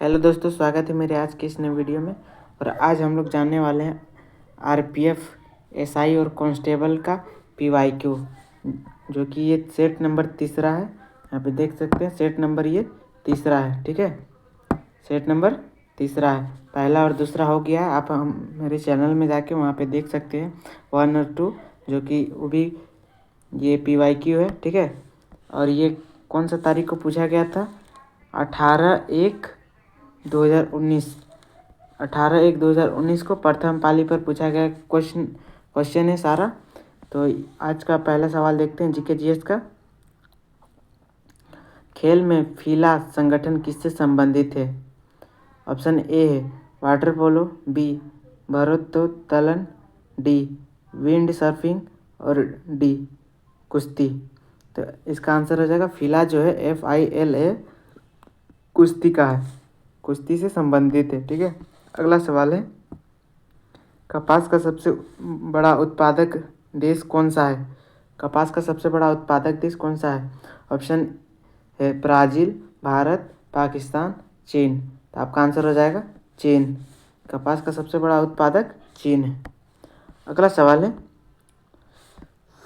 Hello दोस्तों, स्वागत है मेरे आज के इस नए वीडियो में। और आज हम लोग जानने वाले हैं आरपीएफ, एसआई और कांस्टेबल का पीवाईक्यू, जो कि ये सेट नंबर तीसरा है। यहाँ पे देख सकते हैं सेट नंबर ये तीसरा है। ठीक है, सेट नंबर तीसरा है। पहला और दूसरा हो गया है। आप हम मेरे चैनल में जाके वहाँ पे देख सकते हैं 1 और 2, जो कि वो भी ये पीवाईक्यू है। ठीक है, और ये कौन सा तारीख को पूछा गया था? 18/1/2019 18/1/2019 को प्रथम पाली पर पूछा गया क्वेश्चन है सारा। तो आज का पहला सवाल देखते हैं जीके जीएस का। खेल में फीला संगठन किससे संबंधित है? ऑप्शन ए है वाटर पोलो, बी भारोत्तोलन, डी विंड सर्फिंग और डी कुश्ती। तो इसका आंसर हो जाएगा फीला, जो है FILA, कुश्ती का है, कुश्ती से संबंधित है। ठीक है, अगला सवाल है कपास का सबसे बड़ा उत्पादक देश कौन सा है? कपास का सबसे बड़ा उत्पादक देश कौन सा है? ऑप्शन है ब्राज़ील, भारत, पाकिस्तान, चीन। तो आपका आंसर हो जाएगा चीन। कपास का सबसे बड़ा उत्पादक चीन है। अगला सवाल है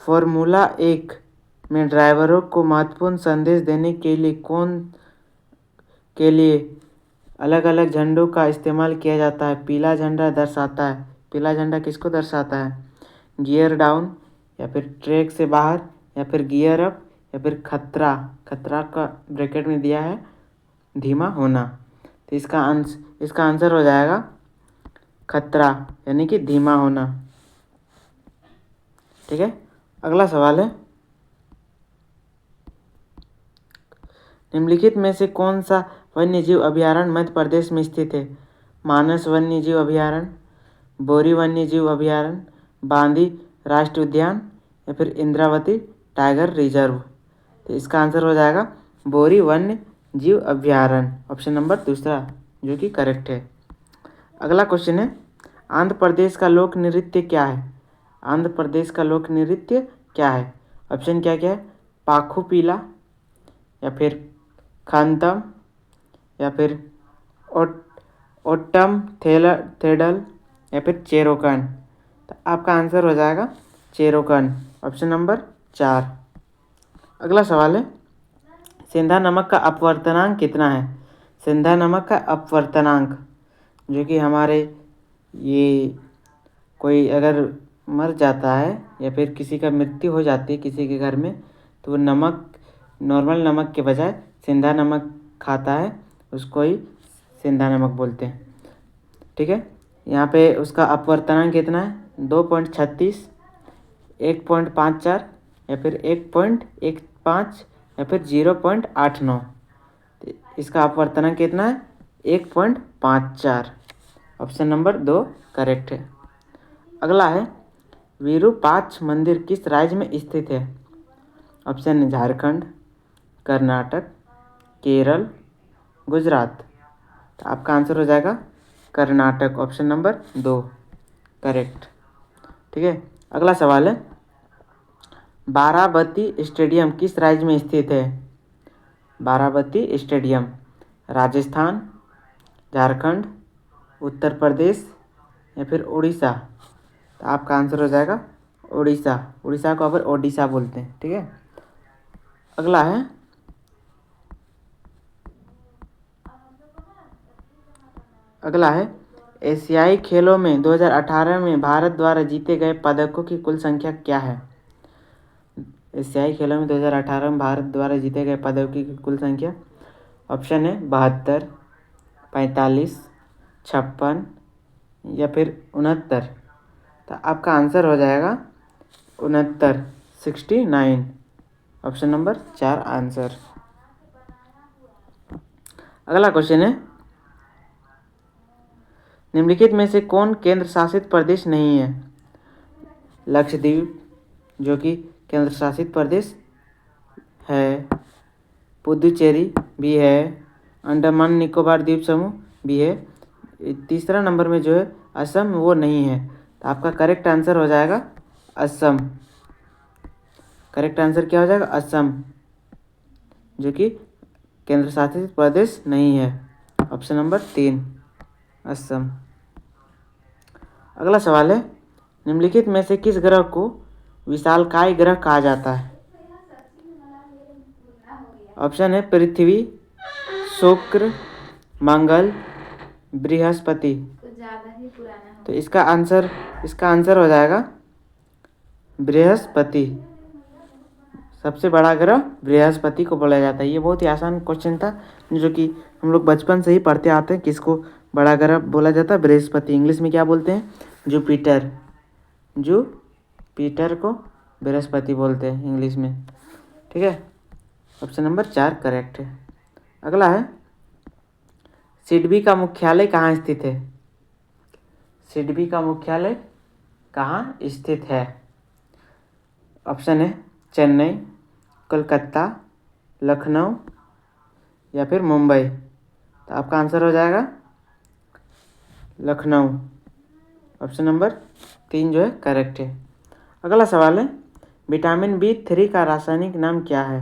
फॉर्मूला 1 में ड्राइवरों को महत्वपूर्ण संदेश देने के लिए अलग अलग झंडों का इस्तेमाल किया जाता है। पीला झंडा दर्शाता है, पीला झंडा किसको दर्शाता है? गियर डाउन, या फिर ट्रैक से बाहर, या फिर गियर अप, या फिर खतरा। खतरा का ब्रैकेट में दिया है धीमा होना। तो इसका आंसर हो जाएगा खतरा, यानी कि धीमा होना। ठीक है, अगला सवाल है निम्नलिखित में से कौन सा वन्यजीव अभयारण्य मध्य प्रदेश में स्थित है? मानस वन्यजीव अभयारण्य, बोरी वन्यजीव अभयारण्य, बांदी राष्ट्रीय उद्यान, या फिर इंद्रावती टाइगर रिजर्व। तो इसका आंसर हो जाएगा बोरी वन्य जीव अभयारण्य, ऑप्शन नंबर दूसरा, जो कि करेक्ट है। अगला क्वेश्चन है आंध्र प्रदेश का लोक नृत्य क्या है? आंध्र प्रदेश का लोक नृत्य क्या है? ऑप्शन क्या क्या है? पाखू पीला, या फिर खानतम, या फिर ओट्टम थेडल, या फिर चेरोकन। तो आपका आंसर हो जाएगा चेरोकन, ऑप्शन नंबर 4। अगला सवाल है सिंधा नमक का अपवर्तनांक कितना है? सिंधा नमक का अपवर्तनांक, जो कि हमारे ये कोई अगर मर जाता है या फिर किसी का मृत्यु हो जाती है किसी के घर में, तो वो नमक नॉर्मल नमक के बजाय सिंधा नमक खाता है, उसको ही सिंधा नमक बोलते हैं। ठीक है, यहाँ पे उसका अपवर्तनांक कितना है? 2.36, 1.54, या फिर 1.15, या फिर 0.89। इसका अपवर्तनांक कितना है? 1.54, ऑप्शन नंबर 2 करेक्ट है। अगला है विरूपाक्ष मंदिर किस राज्य में स्थित है? ऑप्शन है झारखंड, कर्नाटक, केरल, गुजरात। तो आपका आंसर हो जाएगा कर्नाटक, ऑप्शन नंबर 2 करेक्ट। ठीक है, अगला सवाल है बाराबती स्टेडियम किस राज्य में स्थित है? बाराबती स्टेडियम राजस्थान, झारखंड, उत्तर प्रदेश, या फिर उड़ीसा। तो आपका आंसर हो जाएगा उड़ीसा। उड़ीसा को अगर ओडिशा बोलते हैं। ठीक है, अगला है एशियाई खेलों में 2018 में भारत द्वारा जीते गए पदकों की कुल संख्या क्या है? एशियाई खेलों में 2018 में भारत द्वारा जीते गए पदकों की कुल संख्या, ऑप्शन है 72, 45, 56, या फिर 69। तो आपका आंसर हो जाएगा 69, 69, ऑप्शन नंबर 4 आंसर। अगला क्वेश्चन है निम्नलिखित में से कौन केंद्र शासित प्रदेश नहीं है? लक्षद्वीप, जो कि केंद्र शासित प्रदेश है, पुदुचेरी भी है, अंडमान निकोबार द्वीप समूह भी है। तीसरा नंबर में जो है असम, वो नहीं है। तो आपका करेक्ट आंसर हो जाएगा असम। करेक्ट आंसर क्या हो जाएगा? असम, जो कि केंद्र शासित प्रदेश नहीं है। Option number 3 Assam. अगला सवाल है, निम्नलिखित में से किस ग्रह को विशालकाय ग्रह कहा जाता है? ऑप्शन है पृथ्वी, शुक्र, मंगल, बृहस्पति। तो इसका आंसर हो जाएगा बृहस्पति। सबसे बड़ा ग्रह बृहस्पति को बोला जाता है। ये बहुत ही आसान क्वेश्चन था जो कि हम लोग बचपन से ही पढ़ते आते हैं। किसको बड़ा ग्रह बोला जाता है? बृहस्पति। इंग्लिश में क्या बोलते हैं? जुपिटर। जुपिटर को बृहस्पति बोलते हैं इंग्लिश में। ठीक है, ऑप्शन नंबर 4 करेक्ट है। अगला है, सिडबी का मुख्यालय कहाँ स्थित है? सिडबी का मुख्यालय कहाँ स्थित है? ऑप्शन है चेन्नई, कोलकाता, लखनऊ या फिर मुंबई। तो आपका आंसर हो जाएगा लखनऊ। ऑप्शन नंबर 3 जो है करेक्ट है। अगला सवाल है, विटामिन B3 का रासायनिक नाम क्या है?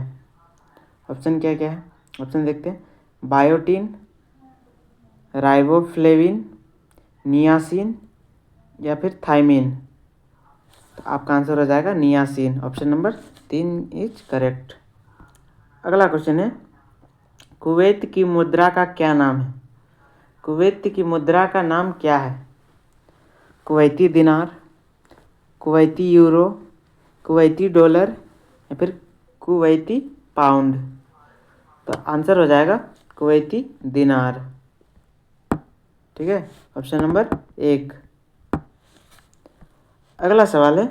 ऑप्शन क्या क्या है? ऑप्शन देखते हैं, बायोटीन, राइबोफ्लेविन, नियासिन या फिर थाइमिन। तो आपका आंसर हो जाएगा niacin. Option number 3 is correct. अगला क्वेश्चन है, कुवैत की मुद्रा का क्या नाम है? कुवैत की मुद्रा का नाम क्या है? कुवैती दिनार, कुवैती यूरो, कुवैती डॉलर या फिर कुवैती पाउंड। तो आंसर हो जाएगा कुवैती दिनार। ठीक है, ऑप्शन नंबर 1। अगला सवाल है,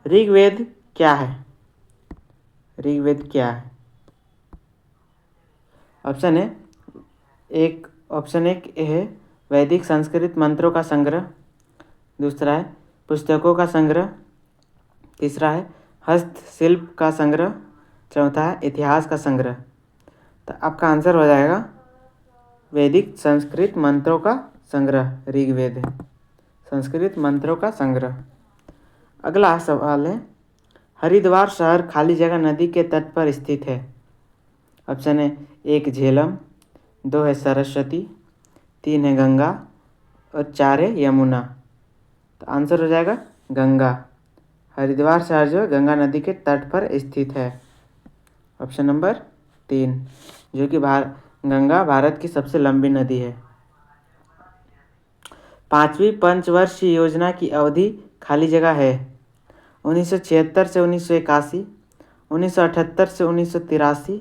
ऋग्वेद क्या है? ऋग्वेद क्या है? ऑप्शन एक है वैदिक संस्कृत मंत्रों का संग्रह, दूसरा है पुस्तकों का संग्रह, तीसरा है हस्तशिल्प का संग्रह, चौथा है इतिहास का संग्रह। तो आपका आंसर हो जाएगा वैदिक संस्कृत मंत्रों का संग्रह। ऋग्वेद है संस्कृत मंत्रों का संग्रह। अगला सवाल है, हरिद्वार शहर खाली जगह नदी के तट पर स्थित है। ऑप्शन है 1 झेलम, 2 है सरस्वती, 3 है गंगा और 4 है यमुना। तो आंसर हो जाएगा गंगा। हरिद्वार शहर जो है गंगा नदी के तट पर स्थित है। ऑप्शन नंबर 3, जो कि गंगा भारत की सबसे लंबी नदी है। 5वीं पंचवर्षीय योजना की अवधि खाली जगह है 1976 से 1981, 1978 से 1983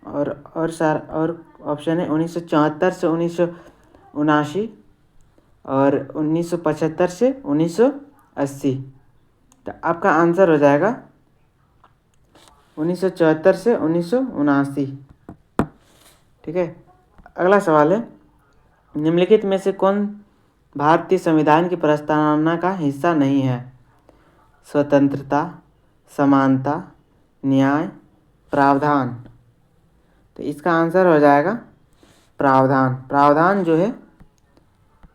और ऑप्शन है 1974 से 1979 और 1975 से 1980। तो आपका आंसर हो जाएगा 1974 से 1979। ठीक है, अगला सवाल है, निम्नलिखित में से कौन भारतीय संविधान की प्रस्तावना का हिस्सा नहीं है? स्वतंत्रता, समानता, न्याय, प्रावधान। तो इसका आंसर हो जाएगा प्रावधान। प्रावधान जो है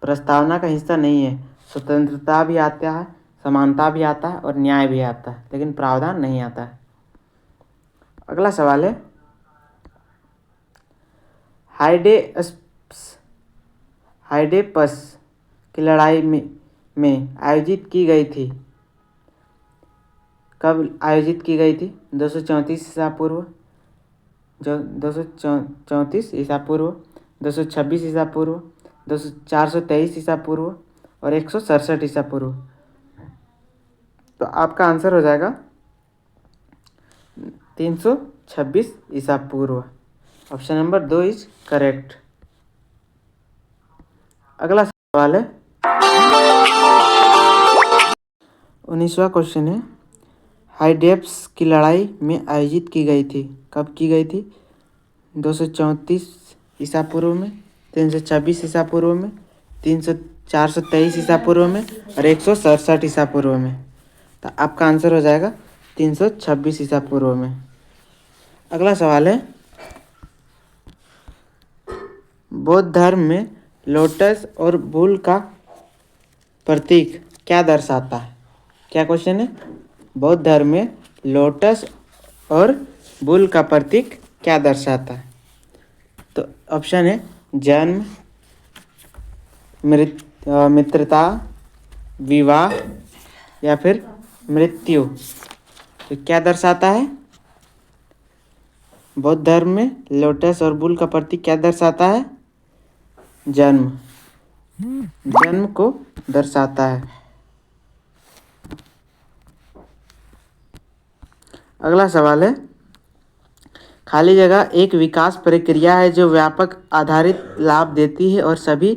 प्रस्तावना का हिस्सा नहीं है। स्वतंत्रता भी आता है, समानता भी आता है और न्याय भी आता है, लेकिन प्रावधान नहीं आता है। अगला सवाल है, हाइडेपस की लड़ाई में आयोजित की गई थी। कब आयोजित की गई थी? 234 ईसा पूर्व, 234 ईसा पूर्व, 226 ईसा पूर्व, 423 ईसा पूर्व और 167 ईसा पूर्व। तो आपका आंसर हो जाएगा 326 ईसा पूर्व। Option number 2 is correct. अगला सवाल है, 19वां क्वेश्चन है, हाइडेप्स की लड़ाई में आयोजित की गई थी। कब की गई थी? 234 ईसा पूर्व में, 326 ईसा पूर्व में, 423 ईसा पूर्व में और 167 ईसा पूर्व में। तो आपका आंसर हो जाएगा 326 ईसा पूर्व में। अगला सवाल है, बौद्ध धर्म में लोटस और बुल का प्रतीक क्या दर्शाता है? क्या क्वेश्चन है? बौद्ध धर्म में लोटस और बुल का प्रतीक क्या दर्शाता है? तो ऑप्शन है जन्म, मित्रता, विवाह या फिर मृत्यु। तो क्या दर्शाता है? बौद्ध धर्म में लोटस और बुल का प्रतीक क्या दर्शाता है? जन्म, जन्म को दर्शाता है। अगला सवाल है, खाली जगह एक विकास प्रक्रिया है जो व्यापक आधारित लाभ देती है और सभी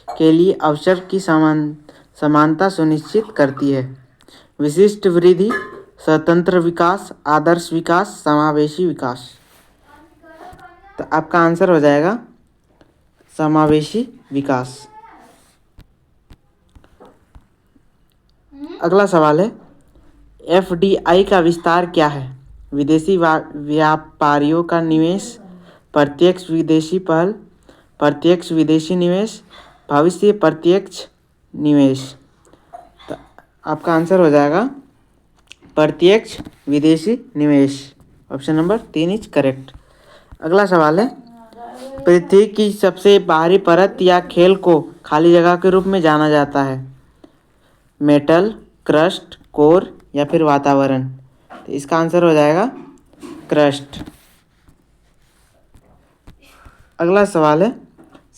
के लिए अवसर की समानता सुनिश्चित करती है। विशिष्ट वृद्धि, स्वतंत्र विकास, आदर्श विकास, समावेशी विकास। तो आपका आंसर हो जाएगा समावेशी विकास। अगला सवाल है, एफडीआई का विस्तार क्या है? विदेशी व्यापारियों का निवेश, प्रत्यक्ष विदेशी पहल, प्रत्यक्ष विदेशी निवेश, भविष्य प्रत्यक्ष निवेश। तो आपका आंसर हो जाएगा प्रत्यक्ष विदेशी निवेश। Option number 3 is correct. अगला सवाल है, पृथ्वी की सबसे बाहरी परत या खेल को खाली जगह के रूप में जाना जाता है? मेटल, क्रस्ट, कोर या फिर वातावरण। तो इसका आंसर हो जाएगा क्रस्ट। अगला सवाल है,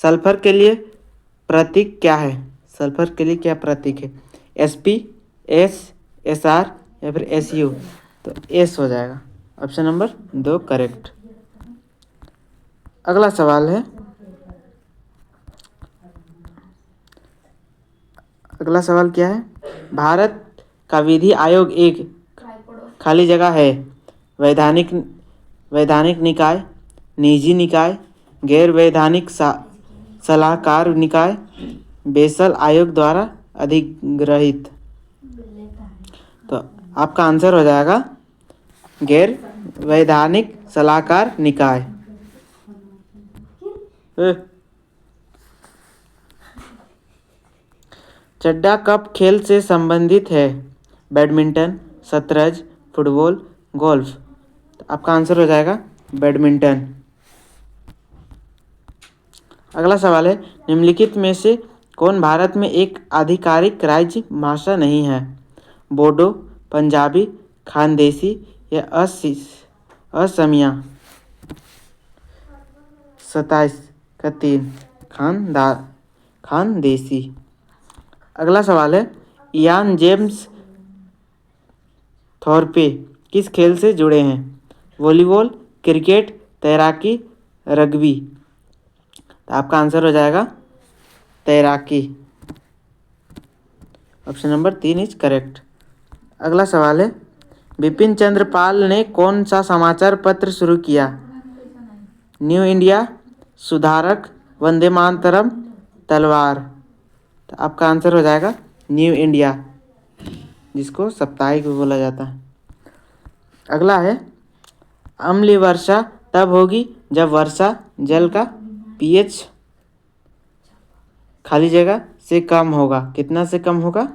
सल्फर के लिए प्रतीक क्या है? सल्फर के लिए क्या प्रतीक है? Sp, S, Sr या फिर Su। तो S हो जाएगा। Option number 2 correct. अगला सवाल है, अगला सवाल क्या है? भारत का विधि आयोग एक खाली जगह है वैधानिक निकाय, निजी निकाय, गैर वैधानिक सलाहकार निकाय, बेसल आयोग द्वारा अधिग्रहित। तो आपका आंसर हो जाएगा गैर वैधानिक सलाहकार निकाय। चड्डा कप खेल से संबंधित है? बैडमिंटन, शतरंज, फुटबॉल, गोल्फ। तो आपका आंसर हो जाएगा बैडमिंटन। अगला सवाल है, निम्नलिखित में से कौन भारत में एक आधिकारिक राज्य भाषा नहीं है? बोडो, पंजाबी, खानदेशी या असमिया। 27 का 3 खानदेशी। अगला सवाल है, इयान जेम्स थॉर्पे किस खेल से जुड़े हैं? वॉलीबॉल, क्रिकेट, तैराकी, रग्बी। तो आपका आंसर हो जाएगा तैराकी। Option number 3 is correct. अगला सवाल है, बिपिन चंद्र पाल ने कौन सा समाचार पत्र शुरू किया? न्यू इंडिया, सुधारक, वंदे मातरम, तलवार। तो आपका आंसर हो जाएगा न्यू इंडिया, जिसको साप्ताहिक भी बोला जाता है। अगला है, अम्लीय वर्षा तब होगी जब वर्षा जल का pH खाली जगह से कम होगा। कितना से कम होगा?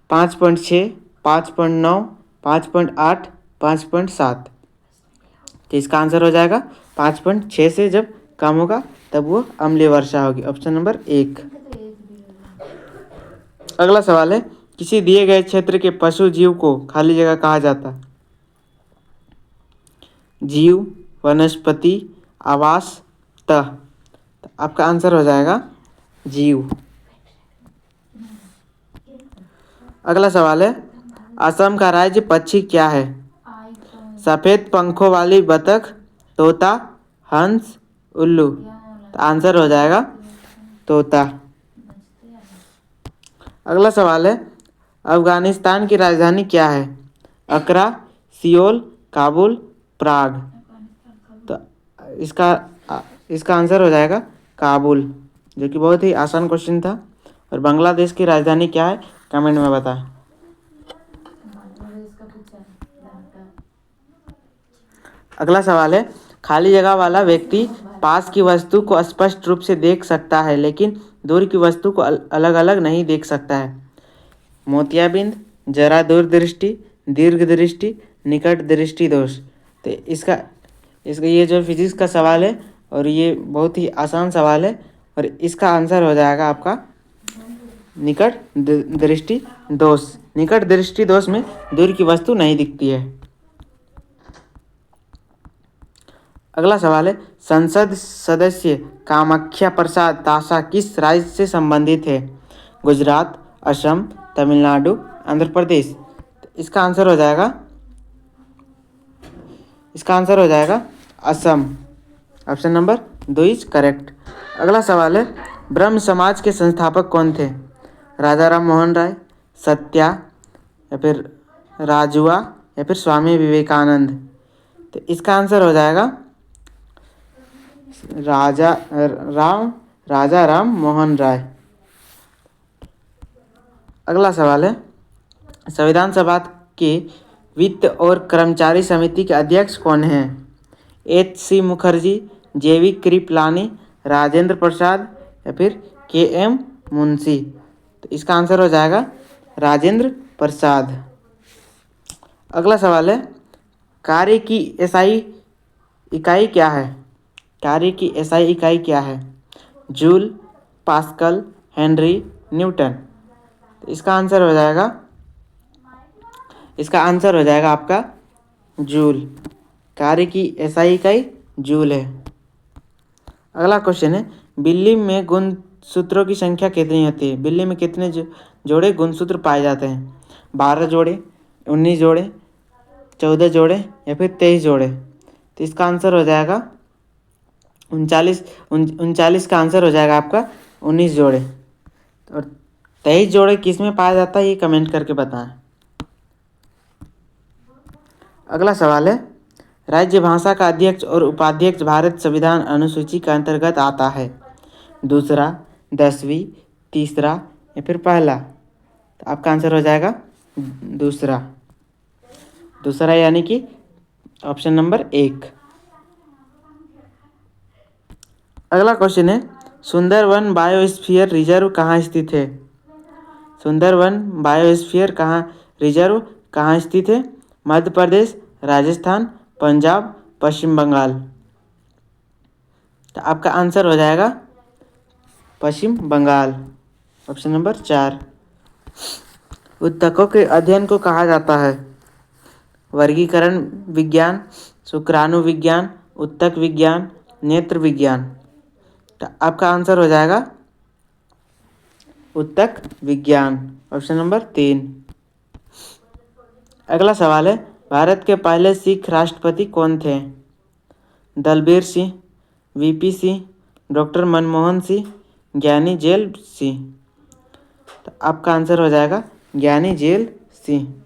5.6, 5.9, 5.8, 5.7। तो इसका आंसर हो जाएगा 5.6 से जब कम होगा तब वो अम्लीय वर्षा होगी। Option number 1। अगला सवाल है, किसी दिए गए क्षेत्र के पशु जीव को खाली जगह कहा जाता है? जीव, वनस्पति, आवास, तह। तो आपका आंसर हो जाएगा जीव। अगला सवाल है, असम का राज्य पक्षी क्या है? सफेद पंखों वाली बतख, तोता, हंस, उल्लू। तो आंसर हो जाएगा तोता। अगला सवाल है, अफगानिस्तान की राजधानी क्या है? अकरा, सियोल, काबुल, प्राग। तो इसका आंसर हो जाएगा काबुल, जो कि बहुत ही आसान क्वेश्चन था। और बांग्लादेश की राजधानी क्या है? कमेंट में बताएं। अगला सवाल है, खाली जगह वाला व्यक्ति पास की वस्तु को स्पष्ट रूप से देख सकता है लेकिन दूर की वस्तु को अलग अलग नहीं देख सकता है? मोतियाबिंद, जरा दूरदृष्टि, दीर्घ दृष्टि, निकट दृष्टि दोष। तो इसका ये जो फिजिक्स का सवाल है और ये बहुत ही आसान सवाल है और इसका आंसर हो जाएगा आपका निकट दृष्टि दोष। निकट दृष्टि दोष में दूर की वस्तु नहीं दिखती है। अगला सवाल है, संसद सदस्य कामाख्या प्रसाद तासा किस राज्य से संबंधित है? गुजरात, असम, तमिलनाडु, आंध्र प्रदेश। इसका आंसर हो जाएगा Assam. Option number 2 is correct. अगला सवाल है, ब्रह्म समाज के संस्थापक कौन थे? राजा राम मोहन राय, सत्या, या फिर राजुआ, या फिर स्वामी विवेकानंद। तो इसका आंसर हो जाएगा राजा राम मोहन राय। अगला सवाल है, संविधान सभा के वित्त और कर्मचारी समिति के अध्यक्ष कौन हैं? H.C. मुखर्जी, जेवी कृपलानी, राजेंद्र प्रसाद, या फिर KM मुंशी। तो इसका आंसर हो जाएगा राजेंद्र प्रसाद। अगला सवाल है, कार्य की SI इकाई क्या है? कार्य की SI इकाई क्या है? Joule, pascal, Henry, Newton. तो इसका आंसर हो जाएगा आपका जूल। कार्य की SI इकाई जूल है। अगला क्वेश्चन है, बिल्ली में गुणसूत्रों की संख्या कितनी होती है? बिल्ली में कितने जोड़े गुणसूत्र पाए जाते हैं? 12 जोड़े, 19 जोड़े, 14 जोड़े, या फिर 23 जोड़े। तो इसका आंसर हो जाएगा 39 का आंसर हो जाएगा आपका 19 जोड़े। और 23 जोड़े किस में पाया जाता है ये कमेंट करके बताएं। अगला सवाल है, राज्य भाषा का अध्यक्ष और उपाध्यक्ष भारत संविधान अनुसूची के अंतर्गत आता है? दूसरा, 10वीं, तीसरा, या फिर पहला। तो आपका आंसर हो जाएगा दूसरा यानी कि ऑप्शन नंबर 1। अगला क्वेश्चन है, सुंदरवन बायोस्फीयर रिजर्व कहाँ स्थित है? सुंदरवन बायोस्फीयर रिजर्व कहाँ स्थित है? मध्य प्रदेश, राजस्थान, पंजाब, पश्चिम बंगाल। तो आपका आंसर हो जाएगा पश्चिम बंगाल। Option number 4। ऊतकों के अध्ययन को कहा जाता है? वर्गीकरण विज्ञान, शुक्राणु विज्ञान, ऊतक विज्ञान, नेत्र विज्ञान। तो आपका आंसर हो जाएगा ऊतक विज्ञान। Option number 3। अगला सवाल है, भारत के पहले सिख राष्ट्रपति कौन थे? दलबीर सिंह, VP सिंह, डॉक्टर मनमोहन सिंह, ज्ञानी जेल सिंह। तो आपका आंसर हो जाएगा ज्ञानी जेल सिंह।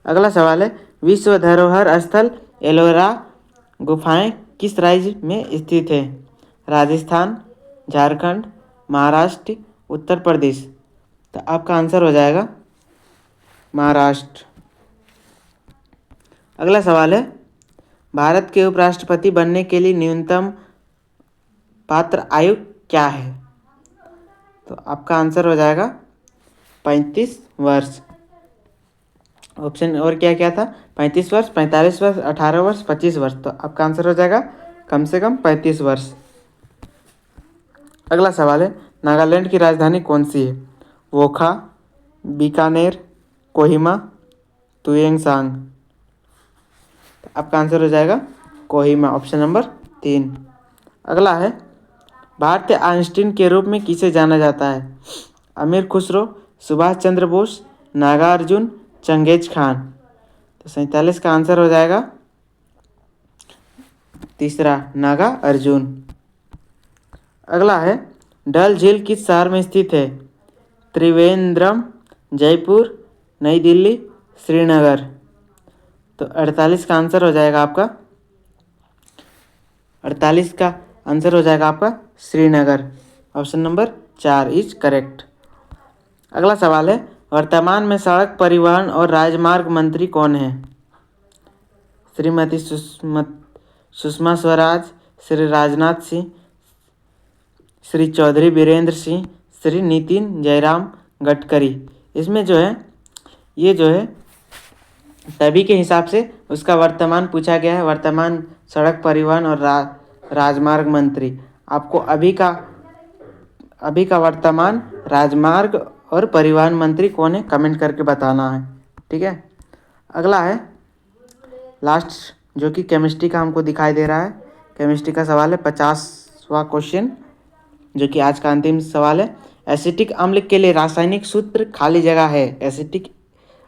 अगला सवाल है, विश्व धरोहर स्थल एलोरा गुफाएं किस राज्य में स्थित है? राजस्थान, झारखंड, महाराष्ट्र, उत्तर प्रदेश। तो आपका आंसर हो जाएगा महाराष्ट्र। अगला सवाल है, भारत के उपराष्ट्रपति बनने के लिए न्यूनतम पात्र आयु क्या है? तो आपका आंसर हो जाएगा 35 वर्ष। ऑप्शन और क्या क्या था? 35 वर्ष, 45 वर्ष, 18 वर्ष, 25 वर्ष। तो आपका आंसर हो जाएगा कम से कम 35 वर्ष। अगला सवाल है, नागालैंड की राजधानी कौन सी है? वोखा, बीकानेर, कोहिमा, तुएंगसांग। आपका आंसर हो जाएगा कोहिमा। Option number 3। अगला है, भारतीय आइंस्टीन के रूप में किसे जाना जाता है? अमीर खुसरो, सुभाष चंद्र बोस, नागार्जुन, चंगेज खान। तो 47 का आंसर हो जाएगा तीसरा, नागा अर्जुन। अगला है, डल झील किस शहर में स्थित है? त्रिवेंद्रम, जयपुर, नई दिल्ली, श्रीनगर। तो 48 का आंसर हो जाएगा आपका 48 का आंसर हो जाएगा आपका Srinagar. Option number 4 is correct. अगला सवाल है, वर्तमान में सड़क परिवहन और राजमार्ग मंत्री कौन है? श्रीमती सुषमा स्वराज, श्री राजनाथ सिंह, श्री चौधरी बीरेंद्र सिंह, श्री नितिन जयराम गडकरी। इसमें जो है ये जो है तभी के हिसाब से उसका वर्तमान पूछा गया है, वर्तमान सड़क परिवहन और राजमार्ग मंत्री। आपको अभी का वर्तमान राजमार्ग और परिवहन मंत्री कौन है कमेंट करके बताना है, ठीक है। अगला है लास्ट, जो कि केमिस्ट्री का हमको दिखाई दे रहा है। केमिस्ट्री का सवाल है 50वां क्वेश्चन, जो कि आज का अंतिम सवाल है। एसिटिक अम्ल के लिए रासायनिक सूत्र खाली जगह है। एसिटिक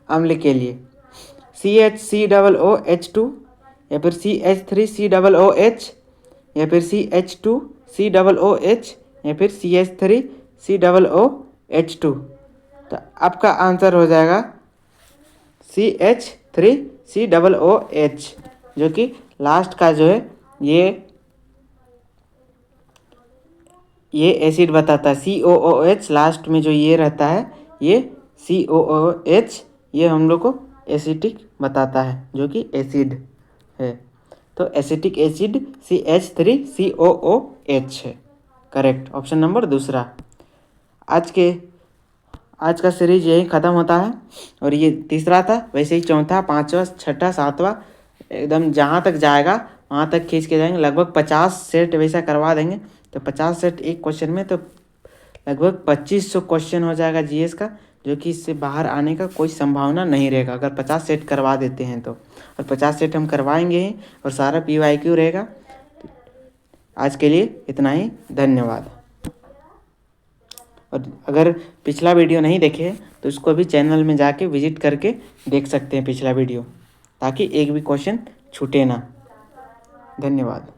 अम्ल के लिए CH3COOH2 या फिर CH3COOH या फिर CH2COOH या फिर CH3COOH2। तो आपका आंसर हो जाएगा CH3COOH, जो कि लास्ट का जो है ये एसिड बताता है। COOH लास्ट में जो ये रहता है, ये COOH ये हम लोग को एसिटिक बताता है, जो कि एसिड है। तो एसिटिक एसिड CH3COOH है करेक्ट, ऑप्शन नंबर दूसरा। आज का सीरीज यही ख़त्म होता है, और ये तीसरा था। वैसे ही चौथा, पाँचवा, छठा, सातवां एकदम जहाँ तक जाएगा वहाँ तक खींच के जाएंगे। लगभग 50 सेट वैसा करवा देंगे। तो 50 सेट एक क्वेश्चन में तो लगभग 2500 क्वेश्चन हो जाएगा जीएस का, जो कि इससे बाहर आने का कोई संभावना नहीं रहेगा अगर 50 सेट करवा देते हैं तो। और 50 सेट हम करवाएंगे ही, और सारा PYQ रहेगा। आज के लिए इतना ही, धन्यवाद। और अगर पिछला वीडियो नहीं देखे तो उसको भी चैनल में जाके विजिट करके देख सकते हैं पिछला वीडियो, ताकि एक भी क्वेश्चन छूटे ना। धन्यवाद।